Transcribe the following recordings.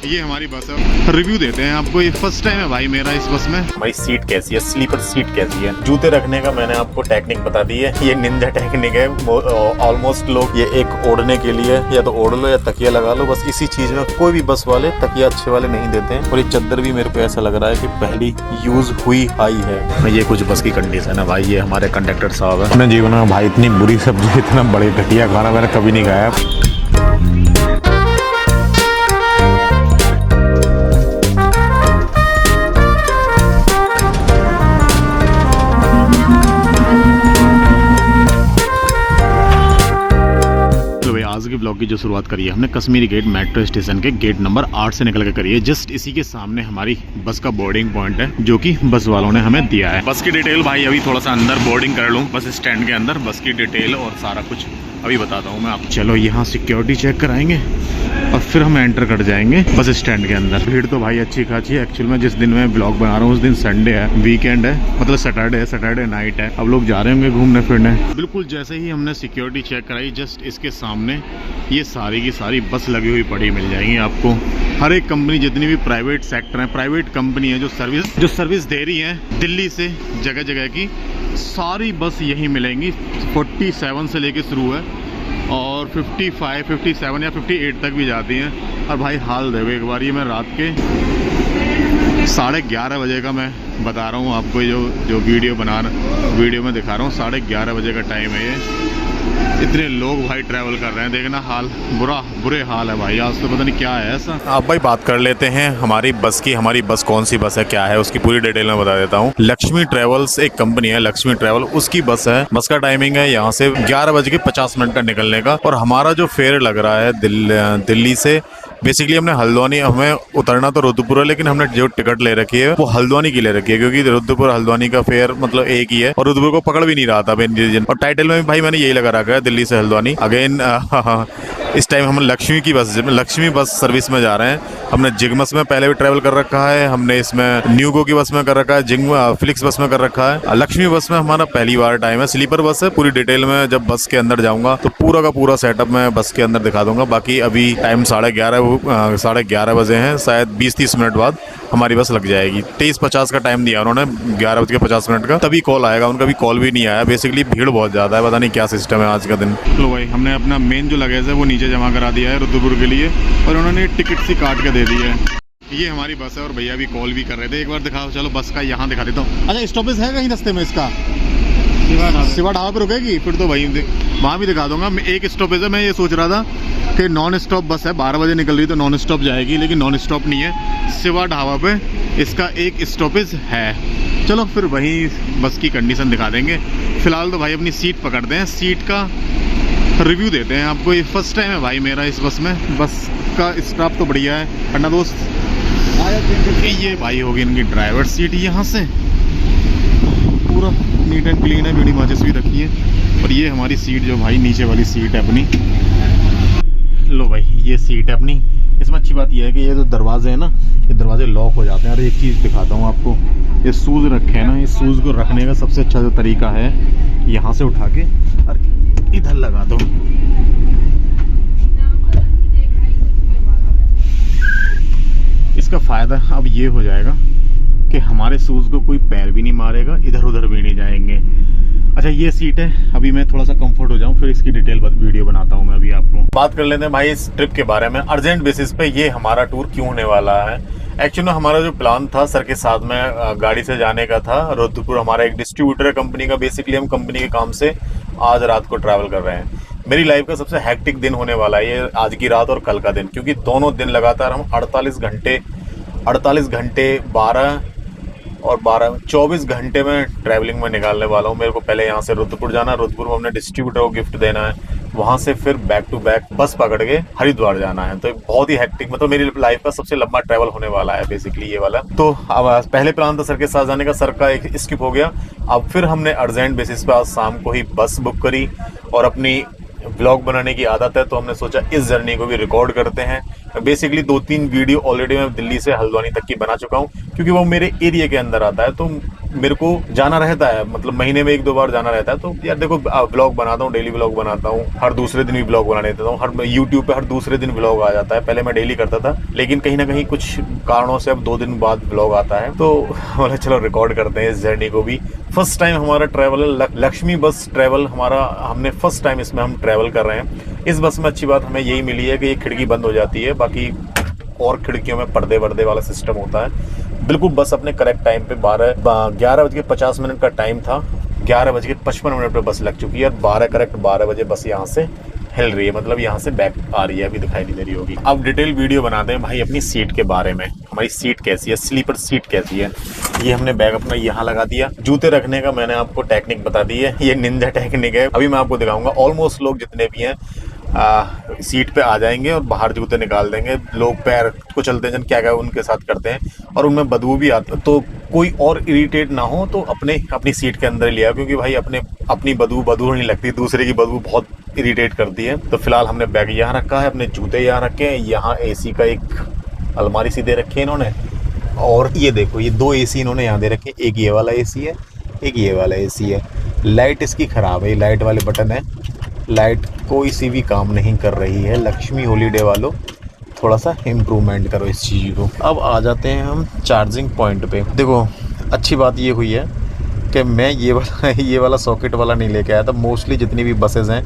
ये हमारी बस है, रिव्यू देते हैं आपको। ये फर्स्ट टाइम है भाई मेरा इस बस में। हमारी सीट कैसी है, स्लीपर सीट कैसी है, जूते रखने का मैंने आपको टेक्निक बता दी है। ये निंजा टेक्निक है। ऑलमोस्ट लोग ये एक ओढ़ने के लिए या तो ओढ़ लो या तकिया लगा लो, बस इसी चीज में। कोई भी बस वाले तकिया अच्छे वाले नहीं देते हैं। और ये चद्दर भी मेरे को ऐसा लग रहा है कि पहली यूज हुई हाई है। ये कुछ बस की कंडीशन है भाई। ये हमारे कंडक्टर साहब है। अपने जीवन में भाई इतनी बुरी सब्जी, इतना बड़े घटिया खाना मैंने कभी नहीं खाया। आज के ब्लॉग की जो शुरुआत करी है हमने कश्मीरी गेट मेट्रो स्टेशन के गेट नंबर 8 से निकल के करी है। जस्ट इसी के सामने हमारी बस का बोर्डिंग पॉइंट है जो कि बस वालों ने हमें दिया है। बस की डिटेल भाई अभी थोड़ा सा अंदर बोर्डिंग कर लूँ बस स्टैंड के अंदर। बस की डिटेल और सारा कुछ अभी बताता हूँ मैं आप। चलो यहाँ सिक्योरिटी चेक कराएंगे और फिर हम एंटर कर जाएंगे बस स्टैंड के अंदर। भीड़ तो भाई अच्छी खासी है। एक्चुअल में जिस दिन मैं ब्लॉग बना रहा हूँ उस दिन संडे है, वीकेंड है, मतलब सैटरडे नाइट है। अब लोग जा रहे होंगे घूमने फिरने। बिल्कुल जैसे ही हमने सिक्योरिटी चेक कराई जस्ट इसके सामने ये सारी की सारी बस लगी हुई पड़ी मिल जाएंगी आपको। हर एक कंपनी जितनी भी प्राइवेट सेक्टर है, प्राइवेट कंपनी है जो सर्विस दे रही है दिल्ली से जगह जगह की, सारी बस यही मिलेंगी। 47 से लेके शुरू है और 55, 57 या 58 तक भी जाती हैं। और भाई हाल देखो एक बार, ये मैं रात के 11:30 बजे का मैं बता रहा हूँ आपको। जो वीडियो में दिखा रहा हूँ 11:30 बजे का टाइम है ये। इतने लोग भाई ट्रैवल कर रहे हैं, देखना हाल बुरे हाल है भाई। आज तो पता नहीं क्या है ऐसा। आप भाई बात कर लेते हैं हमारी बस की। हमारी बस कौन सी बस है, क्या है, उसकी पूरी डिटेल में बता देता हूँ। लक्ष्मी ट्रेवल्स एक कंपनी है, लक्ष्मी ट्रेवल, उसकी बस है। बस का टाइमिंग है यहाँ से 11:50 का निकलने का। और हमारा जो फेयर लग रहा है दिल्ली से, बेसिकली हमने हल्द्वानी, हमें उतरना तो रुद्रपुर है लेकिन हमने जो टिकट ले रखी है वो हल्द्वानी की ले रखी है क्योंकि रुद्रपुर हल्द्वानी का फेयर मतलब एक ही है और रुद्रपुर को पकड़ भी नहीं रहा था रीजन। और टाइटल में भाई मैंने यही लगा रखा है दिल्ली से हल्द्वानी। अगेन इस टाइम हम लक्ष्मी बस सर्विस में जा रहे हैं। हमने जिग्मस में पहले भी ट्रैवल कर रखा है, हमने इसमें न्यूगो की बस में कर रखा है, फ्लिक्स बस में कर रखा है। लक्ष्मी बस में हमारा पहली बार टाइम है। स्लीपर बस है। पूरी डिटेल में जब बस के अंदर जाऊंगा तो पूरा का पूरा सेटअप मैं बस के अंदर दिखा दूंगा। बाकी अभी टाइम 11:30 बजे हैं, शायद 20-30 मिनट बाद हमारी बस लग जाएगी। 23:50 का टाइम दिया उन्होंने, 11:50 का। तभी कॉल आएगा, उनका भी कॉल भी नहीं आया। बेसिकली भीड़ बहुत ज़्यादा है, पता नहीं क्या सिस्टम है आज का दिन। लो भाई हमने अपना मेन जो लगेज है वो नीचे जमा करा दिया है रुद्रपुर के लिए और उन्होंने टिकट सी काट के दे दी है। ये हमारी बस है और भैया भी कॉल भी कर रहे थे। एक बार दिखाओ, चलो बस का यहाँ दिखा देता हूँ। अच्छा स्टॉपेज है कहीं रास्ते में इसका? शिवा ढाबा पर रुकेगी, फिर तो भाई वहाँ भी दिखा दूंगा। एक स्टॉपेज है, मैं ये सोच रहा था कि नॉन स्टॉप बस है, 12 बजे निकल रही तो नॉन स्टॉप जाएगी, लेकिन नॉन स्टॉप नहीं है। शिवा ढाबा पे इसका एक स्टॉपेज है। चलो फिर वहीं बस की कंडीशन दिखा देंगे। फिलहाल तो भाई अपनी सीट पकड़ते हैं, सीट का रिव्यू देते हैं आपको। ये फर्स्ट टाइम है भाई मेरा इस बस में। बस का स्टाफ तो बढ़िया है अन्ना दोस्त। ये भाई होगी इनकी ड्राइवर सीट, यहाँ से पूरा नीट एंड क्लीन है, बीड़ी माचिस भी रखी है। और ये हमारी सीट जो भाई नीचे वाली सीट है अपनी। लो भाई ये सीट है अपनी। इसमें अच्छी बात यह है कि ये जो दरवाजे हैं ना, ये दरवाजे लॉक हो जाते हैं। और एक चीज़ दिखाता हूँ आपको, ये शूज़ रखे हैं ना, इस शूज़ को रखने का सबसे अच्छा जो तरीका है यहाँ से उठा के और इधर लगा दो। इसका फ़ायदा अब ये हो जाएगा कि हमारे शूज़ को कोई पैर भी नहीं मारेगा, इधर उधर भी नहीं जाएंगे। अच्छा ये सीट है, अभी मैं थोड़ा सा कंफर्ट हो जाऊं फिर इसकी डिटेल वीडियो बनाता हूं मैं अभी आपको। बात कर लेते हैं भाई इस ट्रिप के बारे में। अर्जेंट बेसिस पे ये हमारा टूर क्यों होने वाला है। एक्चुअली में हमारा जो प्लान था सर के साथ में गाड़ी से जाने का था रुद्रपुर। हमारा एक डिस्ट्रीब्यूटर है कंपनी का। बेसिकली हम कंपनी के काम से आज रात को ट्रैवल कर रहे हैं। मेरी लाइफ का सबसे हैक्टिक दिन होने वाला है ये, आज की रात और कल का दिन, क्योंकि दोनों दिन लगातार हम 48 घंटे 12 और 24 घंटे में ट्रैवलिंग में निकालने वाला हूँ। मेरे को पहले यहाँ से रुद्रपुर जाना है, रुद्रपुर में अपने डिस्ट्रीब्यूटर को गिफ्ट देना है, वहाँ से फिर बैक टू बैक बस पकड़ के हरिद्वार जाना है। तो बहुत ही हेक्टिक, मतलब मेरी लाइफ का सबसे लंबा ट्रैवल होने वाला है बेसिकली ये वाला। तो अब पहले प्लान था सर के साथ जाने का, सर का एक स्किप हो गया। अब फिर हमने अर्जेंट बेसिस पे आज शाम को ही बस बुक करी और अपनी व्लॉग बनाने की आदत है तो हमने सोचा इस जर्नी को भी रिकॉर्ड करते हैं। बेसिकली 2-3 वीडियो ऑलरेडी मैं दिल्ली से हल्द्वानी तक की बना चुका हूँ क्योंकि वो मेरे एरिया के अंदर आता है। तो मेरे को जाना रहता है, मतलब महीने में 1-2 बार जाना रहता है। तो यार देखो व्लॉग बनाता हूँ, डेली व्लॉग बनाता हूँ, हर दूसरे दिन भी व्लॉग बना लेता हूँ, हर यूट्यूब पे हर दूसरे दिन व्लॉग आ जाता है। पहले मैं डेली करता था, लेकिन कहीं ना कहीं कुछ कारणों से अब 2 दिन बाद व्लॉग आता है, तो बोले चलो रिकॉर्ड करते हैं इस जर्नी को भी। फर्स्ट टाइम हमारा ट्रैवल लक्ष्मी बस ट्रैवल हमारा, हमने फर्स्ट टाइम इसमें हम ट्रैवल कर रहे हैं। इस बस में अच्छी बात हमें यही मिली है कि ये खिड़की बंद हो जाती है, बाकी और खिड़कियों में पर्दे वर्दे वाला सिस्टम होता है। बिल्कुल बस अपने करेक्ट टाइम पे 11:50 का टाइम था, 11:55 पे बस लग चुकी है और 12 बजे बस यहाँ से हिल रही है, मतलब यहाँ से बैक आ रही है, अभी दिखाई नहीं दे रही होगी। अब डिटेल वीडियो बनाते हैं भाई अपनी सीट के बारे में। हमारी सीट कैसी है, स्लीपर सीट कैसी है। ये हमने बैग अपना यहाँ लगा दिया। जूते रखने का मैंने आपको टेक्निक बता दी है, ये निंजा टेक्निक है, अभी मैं आपको दिखाऊंगा। ऑलमोस्ट लोग जितने भी हैं सीट पे आ जाएंगे और बाहर जूते निकाल देंगे। लोग पैर को चलते हैं जन क्या क्या उनके साथ करते हैं, और उनमें बदबू भी आती है। तो कोई और इरिटेट ना हो तो अपनी सीट के अंदर लिया, क्योंकि भाई अपनी बदबू नहीं लगती, दूसरे की बदबू बहुत इरिटेट करती है। तो फिलहाल हमने बैग यहाँ रखा है, अपने जूते यहाँ रखे हैं। यहाँ एसी का एक अलमारी सी दे रखी है इन्होंने, और ये देखो ये 2 एसी इन्होंने यहाँ दे रखे, एक ये वाला एसी है, एक ये वाला एसी है। लाइट इसकी खराब है, लाइट वाले बटन है, लाइट कोई सी भी काम नहीं कर रही है। लक्ष्मी हॉलीडे वालों थोड़ा सा इम्प्रूवमेंट करो इस चीज़ को। अब आ जाते हैं हम चार्जिंग पॉइंट पे। देखो अच्छी बात ये हुई है कि मैं ये वाला सॉकेट वाला नहीं लेके आया था। मोस्टली जितनी भी बसेज़ हैं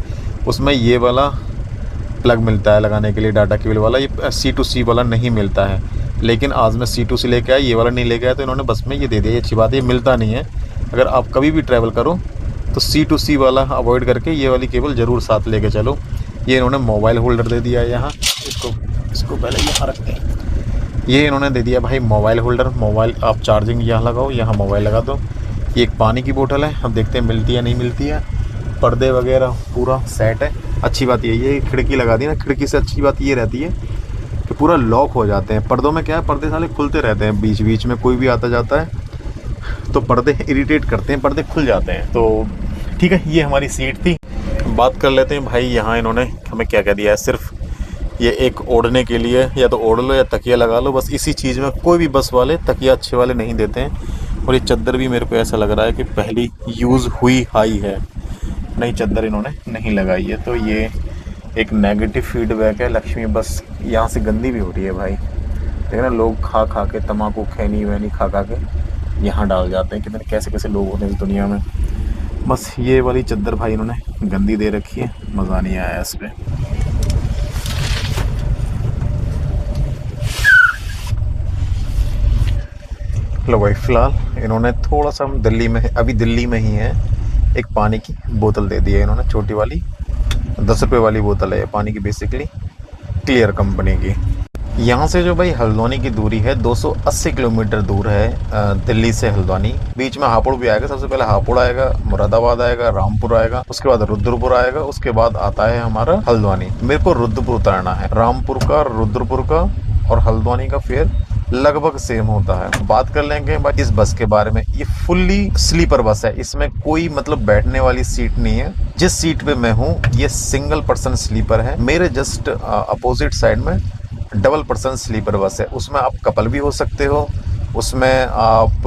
उसमें ये वाला प्लग मिलता है लगाने के लिए, डाटा केबल वाला। ये C2C वाला नहीं मिलता है, लेकिन आज मैं C2C लेके आया, ये वाला नहीं लेके आया, तो इन्होंने बस में ये दे दिया। ये अच्छी बात है, ये मिलता नहीं है। अगर आप कभी भी ट्रैवल करो तो C2C वाला अवॉइड करके ये वाली केबल ज़रूर साथ लेके चलो। ये इन्होंने मोबाइल होल्डर दे दिया है यहाँ, इसको पहले यहाँ रखते हैं। ये इन्होंने दे दिया भाई मोबाइल होल्डर, मोबाइल आप चार्जिंग यहाँ लगाओ, यहाँ मोबाइल लगा दो। ये एक पानी की बोतल है, अब देखते हैं मिलती है नहीं मिलती है। पर्दे वगैरह पूरा सेट है। अच्छी बात ये खिड़की लगा दी ना, खिड़की से अच्छी बात ये रहती है कि पूरा लॉक हो जाते हैं। पर्दों में क्या है, पर्दे साले खुलते रहते हैं, बीच बीच में कोई भी आता जाता है तो पर्दे इरिटेट करते हैं, पर्दे खुल जाते हैं। तो ठीक है, ये हमारी सीट थी। बात कर लेते हैं भाई, यहाँ इन्होंने हमें क्या क्या दिया है। सिर्फ ये एक ओढ़ने के लिए, या तो ओढ़ लो या तकिया लगा लो, बस इसी चीज़ में। कोई भी बस वाले तकिया अच्छे वाले नहीं देते हैं। और ये चद्दर भी मेरे को ऐसा लग रहा है कि पहली यूज़ हुई हाई है, नई चद्दर इन्होंने नहीं लगाई है। तो ये एक नेगेटिव फीडबैक है। लक्ष्मी बस यहाँ से गंदी भी हो रही है भाई, देखना लोग खा खा के, तम्बाकू खैनी वैनी खा के यहाँ डाल जाते हैं। कितने कैसे कैसे लोग होते हैं इस दुनिया में। बस ये वाली चद्दर भाई इन्होंने गंदी दे रखी है, मज़ा नहीं आया इस पर। लो भाई, फिलहाल इन्होंने थोड़ा सा, हम दिल्ली में अभी दिल्ली में ही है, एक पानी की बोतल दे दी है इन्होंने, छोटी वाली 10 रुपये वाली बोतल है पानी की, बेसिकली क्लियर कंपनी की। यहाँ से जो भाई हल्द्वानी की दूरी है 280 किलोमीटर दूर है दिल्ली से हल्द्वानी। बीच में हापुड़ भी आएगा, सबसे पहले हापुड़ आएगा, मुरादाबाद आएगा, रामपुर आएगा, उसके बाद रुद्रपुर आएगा, उसके बाद आता है हमारा हल्द्वानी। मेरे को रुद्रपुर उतरना है। रामपुर का, रुद्रपुर का और हल्द्वानी का फेयर लगभग सेम होता है। बात कर लेंगे भाई इस बस के बारे में। ये फुल्ली स्लीपर बस है, इसमें कोई मतलब बैठने वाली सीट नहीं है। जिस सीट पे मैं हूँ ये सिंगल पर्सन स्लीपर है। मेरे जस्ट अपोजिट साइड में डबल पर्सन स्लीपर बस है, उसमें आप कपल भी हो सकते हो। उसमें आप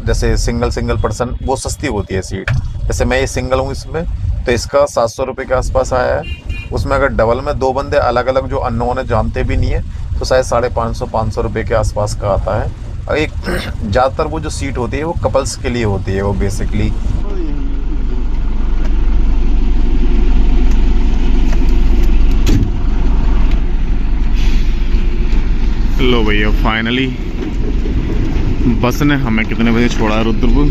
जैसे सिंगल पर्सन, वो सस्ती होती है सीट। जैसे मैं ये सिंगल हूँ इसमें, तो इसका 700 रुपये के आसपास आया है। उसमें अगर डबल में 2 बंदे अलग अलग जो अननोन है, जानते भी नहीं है, तो शायद 550 रुपये के आसपास का आता है। और एक ज़्यादातर वो जो सीट होती है वो कपल्स के लिए होती है, वो बेसिकली। लो भैया, फाइनली बस ने हमें कितने बजे छोड़ा है रुद्रपुर?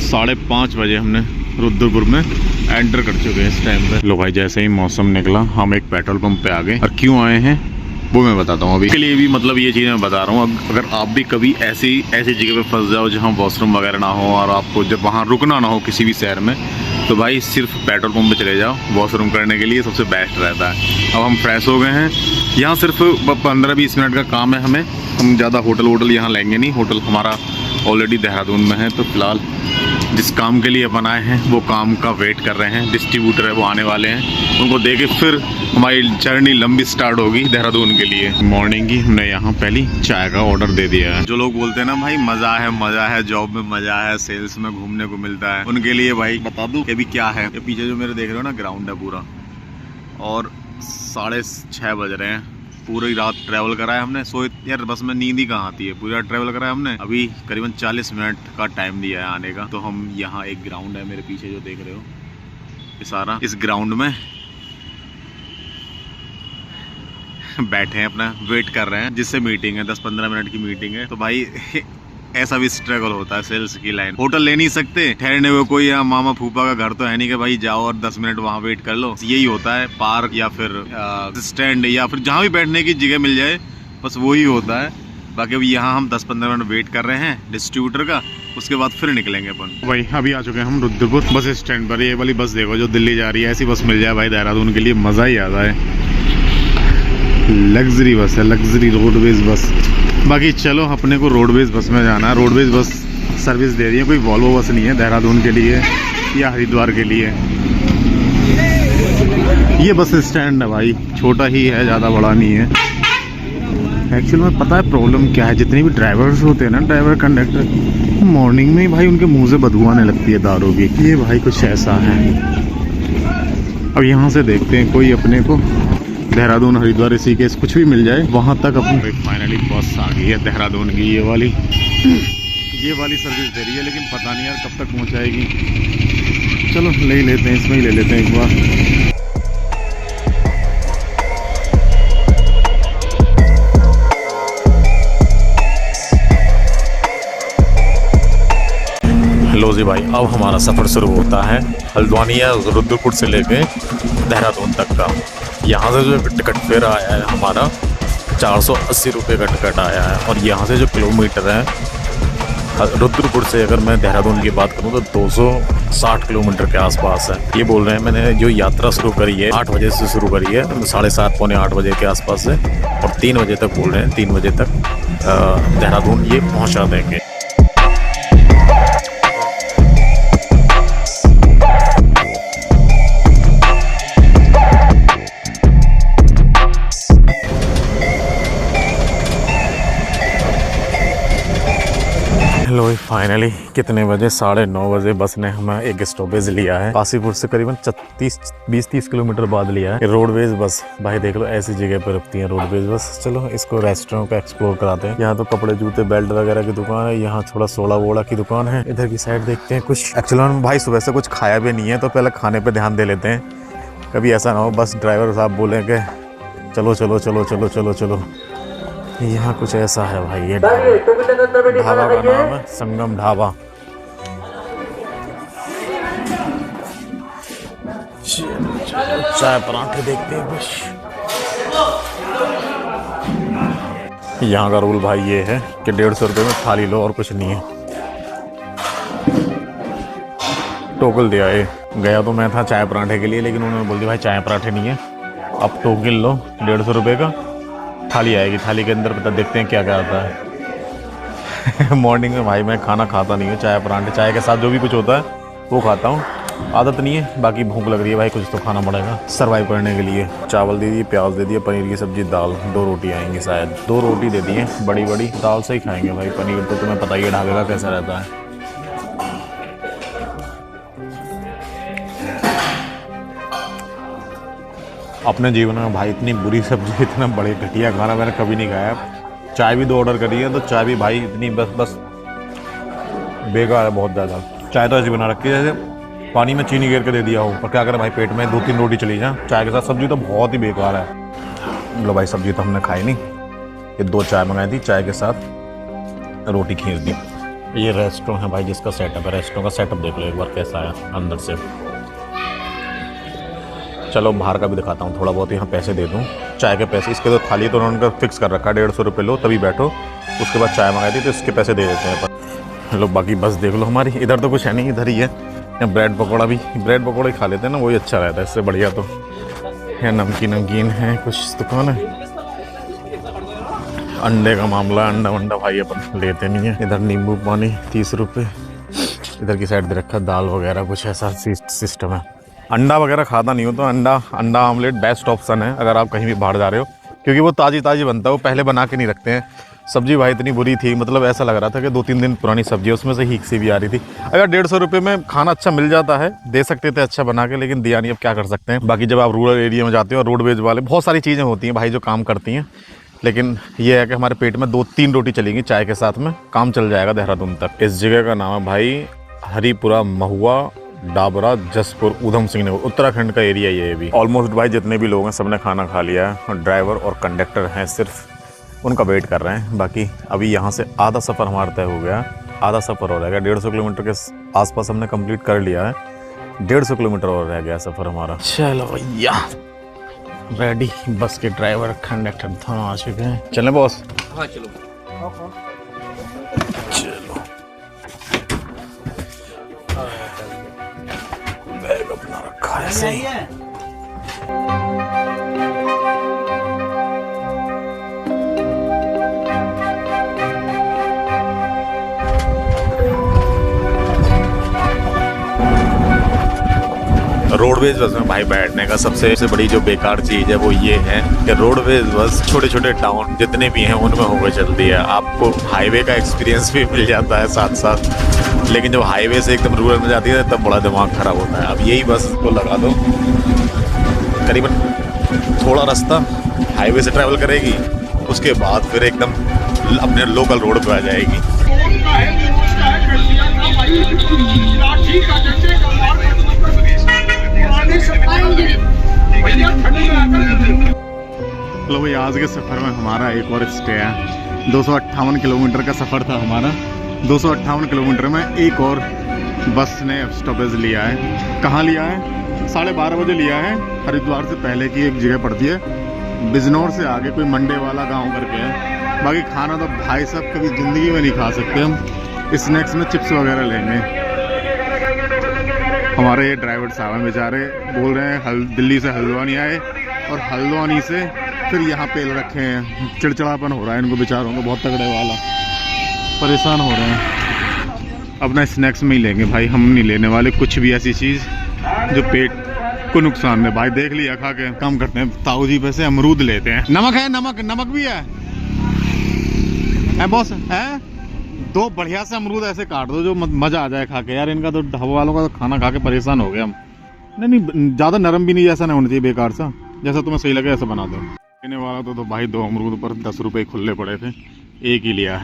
5:30 बजे हमने रुद्रपुर में एंटर कर चुके हैं इस टाइम पे। लो भाई, जैसे ही मौसम निकला हम एक पेट्रोल पंप पे आ गए। और क्यों आए हैं वो मैं बताता हूँ अभी। के लिए भी मतलब ये चीज़ मैं बता रहा हूँ, अगर आप भी कभी ऐसी जगह पे फंस जाओ जहाँ वॉशरूम वगैरह ना हो, और आपको जब वहाँ रुकना ना हो किसी भी शहर में, तो भाई सिर्फ पेट्रोल पंप पे चले जाओ वॉशरूम करने के लिए, सबसे बेस्ट रहता है। अब हम फ्रेश हो गए हैं। यहाँ सिर्फ 15-20 मिनट का काम है हमें। हम ज़्यादा होटल यहाँ लेंगे नहीं, होटल हमारा ऑलरेडी देहरादून में है। तो फिलहाल जिस काम के लिए अपन आए हैं वो काम का वेट कर रहे हैं। डिस्ट्रीब्यूटर है वो आने वाले हैं, उनको देके फिर हमारी जर्नी लंबी स्टार्ट होगी देहरादून के लिए। मॉर्निंग की हमने यहाँ पहली चाय का ऑर्डर दे दिया है। जो लोग बोलते हैं ना भाई मज़ा है जॉब में, मज़ा है सेल्स में, घूमने को मिलता है, उनके लिए भाई बता दूँ अभी क्या है। ये पीछे जो मेरे देख रहे हो ना ग्राउंड है पूरा, और 6:30 बज रहे हैं। पूरी रात ट्रैवल करा है हमने। सो यार बस में नींद ही कहाँ आती है, पूरी रात ट्रैवल करा है हमने। अभी करीबन 40 मिनट का टाइम दिया है आने का। तो हम यहाँ एक ग्राउंड है मेरे पीछे जो देख रहे हो, ये सारा इस ग्राउंड में बैठे हैं, अपना वेट कर रहे हैं। जिससे मीटिंग है 10-15 मिनट की मीटिंग है। तो भाई ऐसा भी स्ट्रगल होता है सेल्स की लाइन। होटल ले नहीं सकते, ठहरने हुए कोई या मामा फूफा का घर तो है नहीं कि भाई जाओ और 10 मिनट वहाँ वेट कर लो। यही होता है, पार्क या फिर स्टैंड या फिर जहाँ भी बैठने की जगह मिल जाए, बस वही होता है। बाकी अभी यहाँ हम 10-15 मिनट वेट कर रहे हैं डिस्ट्रीब्यूटर का, उसके बाद फिर निकलेंगे अपन। भाई अभी आ चुके हैं हम रुद्रपुर बस स्टैंड पर। ये वाली बस देखो जो दिल्ली जा रही है, ऐसी बस मिल जाए भाई देहरादून के लिए मज़ा ही आता है। लग्जरी बस है, लग्जरी रोडवेज बस। बाकी चलो अपने को रोडवेज बस में जाना है। रोडवेज बस सर्विस दे रही है, कोई वॉल्वो बस नहीं है देहरादून के लिए या हरिद्वार के लिए। ये बस स्टैंड है भाई, छोटा ही है, ज़्यादा बड़ा नहीं है। एक्चुअल में पता है प्रॉब्लम क्या है, जितने भी ड्राइवर्स होते हैं ना, ड्राइवर कंडक्टर, मॉर्निंग में ही भाई उनके मुंह से बदबू आने लगती है दारू की। ये भाई कुछ ऐसा है। अब यहाँ से देखते हैं कोई अपने को देहरादून, हरिद्वार, ऋषिकेश कुछ भी मिल जाए वहाँ तक अपनी। फाइनली बस आ गई है देहरादून की, ये वाली सर्विस दे रही है, लेकिन पता नहीं यार कब तक पहुँचाएगी। चलो ले ही लेते हैं, इसमें ही ले लेते हैं एक बार। लो जी भाई, अब हमारा सफ़र शुरू होता है हल्द्वानी या रुद्रपुर से लेके देहरादून तक का। यहाँ से जो टिकट फेयर आया है हमारा 480 रुपये का टिकट आया है। और यहाँ से जो किलोमीटर है रुद्रपुर से, अगर मैं देहरादून की बात करूँ तो 260 किलोमीटर के आसपास है। ये बोल रहे हैं मैंने जो यात्रा शुरू करी है 8 बजे से शुरू करी है, 7:30 पौने 8 बजे के आसपास से, और 3 बजे तक बोल रहे हैं, 3 बजे तक देहरादून ये पहुँचा देंगे। लो फाइनली कितने बजे, 9:30 बजे बस ने हमें एक स्टॉपेज लिया है काशीपुर से करीबन 20-30 किलोमीटर बाद लिया है। रोडवेज बस भाई देख लो ऐसी जगह पे रुकती है रोडवेज बस। चलो इसको रेस्टोरेंट का एक्सप्लोर कराते हैं। यहाँ तो कपड़े, जूते, बेल्ट वगैरह की दुकान है, यहाँ थोड़ा सोडा वोडा की दुकान है। इधर की साइड देखते हैं कुछ। एक्चुअली हम भाई सुबह से कुछ खाया भी नहीं है, तो पहले खाने पर ध्यान दे लेते हैं, कभी ऐसा ना हो बस ड्राइवर साहब बोलेंगे चलो चलो चलो चलो चलो चलो। यहाँ कुछ ऐसा है भाई, ये ढाबा का नाम है संगम ढाबा। चाय पराठे देखते हैं कुछ। यहाँ का रूल भाई ये है कि 150 रुपये में थाली लो और कुछ नहीं है। टोकल दिया है। गया तो मैं था चाय पराठे के लिए, लेकिन उन्होंने बोल दिया भाई चाय पराठे नहीं है, अब टोकल लो 150 रुपये का, थाली आएगी। थाली के अंदर पता देखते हैं क्या क्या आता है। मॉर्निंग में भाई मैं खाना खाता नहीं हूँ, चाय पराठे, चाय के साथ जो भी कुछ होता है वो खाता हूँ, आदत नहीं है। बाकी भूख लग रही है भाई, कुछ तो खाना पड़ेगा सर्वाइव करने के लिए। चावल दे दिए, प्याज दे दिए, पनीर की सब्जी, दाल, 2 रोटी आएंगी शायद, 2 रोटी दे दिए बड़ी बड़ी। दाल से ही खाएंगे भाई, पनीर तो तुम्हें पता ही है ढाबे का कैसा रहता है। अपने जीवन में भाई इतनी बुरी सब्जी, इतना बड़े घटिया खाना मैंने कभी नहीं खाया। चाय भी 2 ऑर्डर करी है, तो चाय भी भाई इतनी बस बेकार है बहुत ज़्यादा। चाय तो ऐसी बना रखी है जैसे पानी में चीनी गिर के दे दिया हो, और क्या करें भाई पेट में 2-3 रोटी चली जाए। चाय के साथ सब्जी तो बहुत ही बेकार है। लो भाई सब्जी तो हमने खाई नहीं, ये 2 चाय मंगाई थी, चाय के साथ रोटी खींच दी। ये रेस्टोरेंट है भाई जिसका सेटअप है, रेस्टोरेंट का सेटअप देख लो एक बार कैसा है अंदर से। चलो बाहर का भी दिखाता हूँ थोड़ा बहुत। यहाँ पैसे दे दूँ, चाय के पैसे, इसके तो थाली तो उन्होंने फिक्स कर रखा है 150 रुपये लो तभी बैठो। उसके बाद चाय मंगाई थी तो इसके पैसे दे देते हैं। लो बाकी बस देख लो हमारी, इधर तो कुछ है नहीं, इधर ही है। यहाँ ब्रेड पकौड़ा ही खा लेते हैं ना, वही अच्छा रहता है, इससे बढ़िया तो है। नमकीन है कुछ दुकान है। अंडे का मामला, अंडा भाई अपन लेते नहीं है। इधर नींबू पानी 30 रुपये, इधर की साइड दे रखा है दाल वगैरह, कुछ ऐसा सिस्टम है। अंडा वगैरह खाता नहीं हो तो अंडा आमलेट बेस्ट ऑप्शन है अगर आप कहीं भी बाहर जा रहे हो, क्योंकि वो ताज़ी बनता है, वो पहले बना के नहीं रखते हैं। सब्जी भाई इतनी बुरी थी, मतलब ऐसा लग रहा था कि 2-3 दिन पुरानी सब्जी, उसमें से हीक सी भी आ रही थी। अगर 150 रुपये में खाना अच्छा मिल जाता है, दे सकते थे अच्छा बना के, लेकिन दिया नहीं, अब क्या कर सकते हैं। बाकी जब आप रूरल एरिया में जाते हो, रोडवेज वाले बहुत सारी चीज़ें होती हैं भाई जो काम करती हैं, लेकिन ये है कि हमारे पेट में 2-3 रोटी चलेंगी चाय के साथ में, काम चल जाएगा देहरादून तक। इस जगह का नाम है भाई हरिपुरा महुआ डाबरा जसपुर ऊधम सिंह नगर, उत्तराखंड का एरिया ये भी। ऑलमोस्ट भाई जितने भी लोग हैं सबने खाना खा लिया है, और ड्राइवर और कंडक्टर हैं सिर्फ, उनका वेट कर रहे हैं। बाकी अभी यहाँ से आधा सफ़र हमारा तय हो गया, आधा सफ़र हो रहेगा, 150 किलोमीटर के आसपास हमने कंप्लीट कर लिया है, 150 किलोमीटर और रह गया सफ़र हमारा। चलो भैया रेडी, बस के ड्राइवर कंडक्टर दोनों आ चुके हैं। चलें बॉस? हाँ चलो। चलो बैग अपना रखा है सही है। रोडवेज बस में भाई बैठने का सबसे बड़ी जो बेकार चीज़ है वो ये है कि रोडवेज बस छोटे छोटे टाउन जितने भी हैं उनमें होकर चलती है। आपको हाईवे का एक्सपीरियंस भी मिल जाता है साथ साथ, लेकिन जब हाईवे से एकदम रूरल में जाती है तब बड़ा दिमाग खराब होता है। अब यही बस को लगा दो, करीबन थोड़ा रास्ता हाईवे से ट्रैवल करेगी, उसके बाद फिर एकदम अपने लोकल रोड पर आ जाएगी। लो भाई, आज के सफ़र में हमारा एक और स्टे है। 258 किलोमीटर का सफ़र था हमारा, 258 किलोमीटर में एक और बस ने स्टॉपेज लिया है। कहाँ लिया है? 12:30 बजे लिया है। हरिद्वार से पहले की एक जगह पड़ती है, बिजनौर से आगे कोई मंडे वाला गांव करके है। बाकी खाना तो भाई साहब कभी ज़िंदगी में नहीं खा सकते हम, स्नैक्स में चिप्स वगैरह लेंगे। हमारे ये ड्राइवर साहब हैं बेचारे, बोल रहे हैं दिल्ली से हल्द्वानी आए और हल्द्वानी से फिर यहाँ पे रखे हैं। चिड़चिड़ापन हो रहा है इनको बेचारों को, बहुत तगड़े वाला, परेशान हो रहे हैं। अपना स्नैक्स में ही लेंगे भाई, हम नहीं लेने वाले कुछ भी ऐसी चीज़ जो पेट को नुकसान दे। भाई देख लिया खा के, काम करते हैं। ताऊ जी पैसे अमरूद लेते हैं। नमक है? नमक भी है बॉस? है 2 बढ़िया से अमरूद ऐसे काट दो जो मज़ा आ जाए खा के। यार इनका तो ढाबा वालों का तो खाना खा के परेशान हो गए हम। नहीं ज़्यादा नरम भी नहीं, जैसा नहीं होना चाहिए बेकार सा, जैसा तुम्हें सही लगे ऐसा बना दो। लेने वाला तो भाई 2 अमरूद पर 10 रुपये खुले पड़े थे, एक ही लिया।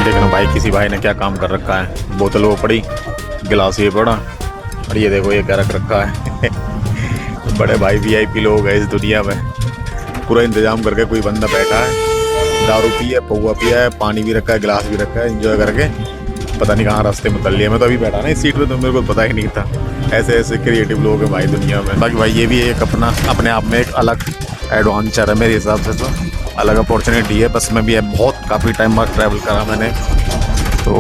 देखना भाई किसी भाई ने क्या काम कर रखा है, बोतल वो पड़ी, गिलास ये पड़ा, और ये देखो ये क्या रख रखा है। बड़े भाई VIP लोग हैं इस दुनिया में, पूरा इंतजाम करके कोई बंदा बैठा है, दारू पी है, पौवा पिया है, पानी भी रखा है, गिलास भी रखा है, एंजॉय करके पता नहीं कहाँ रास्ते में तल लिया। मैं तो अभी बैठा ना इस सीट पे, तो मेरे को पता ही नहीं था। ऐसे ऐसे क्रिएटिव लोग हैं भाई दुनिया में। बाकी भाई ये भी एक अपने आप में एक अलग एडवेंचर है मेरे हिसाब से, तो अलग अपॉर्चुनिटी है। बस में भी है, बहुत काफ़ी टाइम बाद ट्रैवल करा मैंने, तो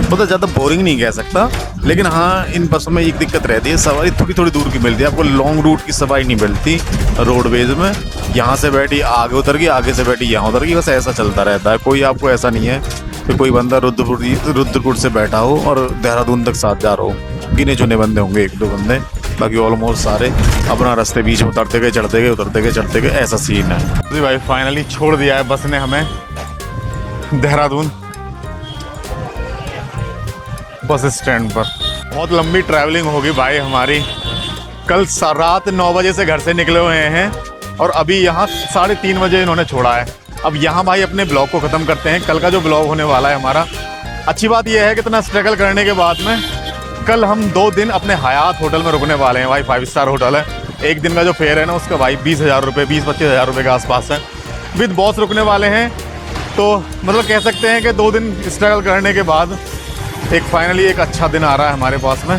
बहुत ज़्यादा बोरिंग नहीं कह सकता, लेकिन हाँ इन बसों में एक दिक्कत रहती है, सवारी थोड़ी दूर की मिलती है, आपको लॉन्ग रूट की सवारी नहीं मिलती रोडवेज में। यहाँ से बैठी आगे उतर गई, आगे से बैठी यहाँ उतर गई, बस ऐसा चलता रहता है। कोई आपको ऐसा नहीं है कि कोई बंदा रुद्रपुर से बैठा हो और देहरादून तक साथ जा रहा हो। गिने चुने बंदे होंगे, 1-2 बंदे, बाकी ऑलमोस्ट सारे अपना रास्ते बीच में उतरते गए, चढ़ते गए, उतरते गए, चढ़ते गए, ऐसा सीन है। जी भाई फाइनली छोड़ दिया है बस ने हमें देहरादून बस स्टैंड पर। बहुत लंबी ट्रैवलिंग होगी भाई हमारी। कल रात 9 बजे से घर से निकले हुए हैं और अभी यहाँ 3:30 बजे इन्होंने छोड़ा है। अब यहाँ भाई अपने ब्लॉग को ख़त्म करते हैं। कल का जो ब्लॉग होने वाला है हमारा, अच्छी बात यह है कि इतना स्ट्रगल करने के बाद में कल हम 2 दिन अपने हयात होटल में रुकने वाले हैं भाई। 5 स्टार होटल है। एक दिन का जो फेयर है ना उसका भाई 20,000 रुपये, 20-25 हज़ार रुपये के आसपास है। विद बॉस रुकने वाले हैं, तो मतलब कह सकते हैं कि 2 दिन स्ट्रगल करने के बाद एक फाइनली एक अच्छा दिन आ रहा है हमारे पास में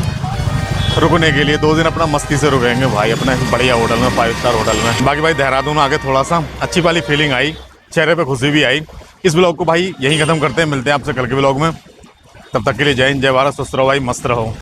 रुकने के लिए। 2 दिन अपना मस्ती से रुकेंगे भाई अपने बढ़िया होटल में, 5 स्टार होटल में। बाकी भाई देहरादून आके थोड़ा सा अच्छी वाली फीलिंग आई, चेहरे पे खुशी भी आई। इस ब्लॉग को भाई यहीं ख़त्म करते हैं, मिलते हैं आपसे कल के ब्लॉग में। तब तक के लिए जय हिंद, जय भारत, स्वस्थ रहो भाई, मस्त रहो।